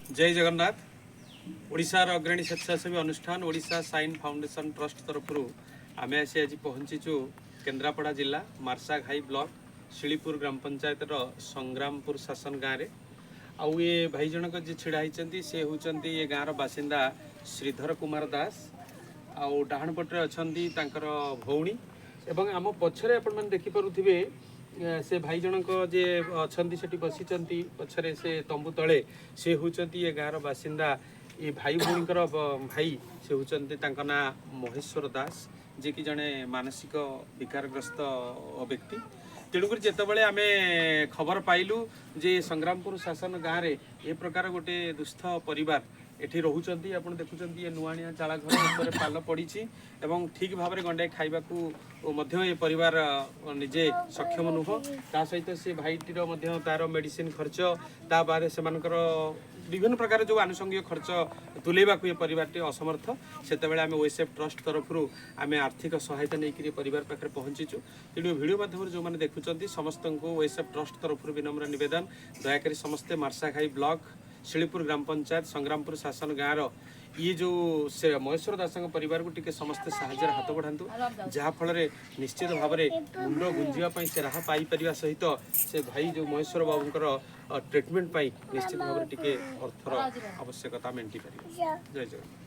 जय जगन्नाथ। ओडिशार अग्रणी स्वेच्छासेवी अनुष्ठान ओडिशा साइन फाउंडेशन ट्रस्ट तरफ आम आसी आज पहुँचीचु केन्द्रापड़ा जिला मार्साघाई ब्लॉक शिलीपुर ग्राम पंचायत संग्रामपुर शासन गाँव में आउ ये भाई जनक जी छिड़ा होती से होती ये गाँव बासिंदा श्रीधर कुमार दास आउ डाहाण पटे अच्छा भौणी एवं आम पछरे आपण देखिपे से भाई जनक जे अच्छा से बसी पछरे से तंबू तले से होती ये गाँव बासिंदा ये भाई भौणीकर भाई से होती ना महेश्वर दास जे कि जड़े मानसिक विकारग्रस्त व्यक्ति। तेणुक जितेबाला आम खबर पाइलु जे संग्रामपुर शासन गाँव में ए प्रकार गोटे दुस्थ परिवार एठी रोचंती आप देखुं ये नुआनिया चाला घर पाल पड़ी एवं ठीक भाव में गंडे खाइबा ये परिवार निजे सक्षम नुह ता सहित से भाईटीर तार मेडिसिन खर्च ता बाद से विभिन्न प्रकार जो आनुषंगिक खर्च तुलेबा ये परिवार असमर्थ से आम ओएसएफ ट्रस्ट तरफ आम आर्थिक सहायता नहीं परिवार पाखे पहुँचीचु। तेणु वीडियो माध्यम जो मैंने देखुं समस्त को ओएसएफ ट्रस्ट तरफ विनम्र निवेदन दयाकोरी समस्ते मार्साघाई ब्लॉक शिलीपुर ग्राम पंचायत संग्रामपुर शासन गाँव ये जो से महेश्वर दास परिवार को टिके समस्ते साहाय्य हाथ बढ़ातु जहाँफल निश्चित भाव में मुंड गुंजापी से राह पाई सहित से भाई जो महेश्वर बाबूर ट्रिटमेंट निश्चित भाव में टिके अर्थर आवश्यकता मेंटी पार। जय जगन्नाथ।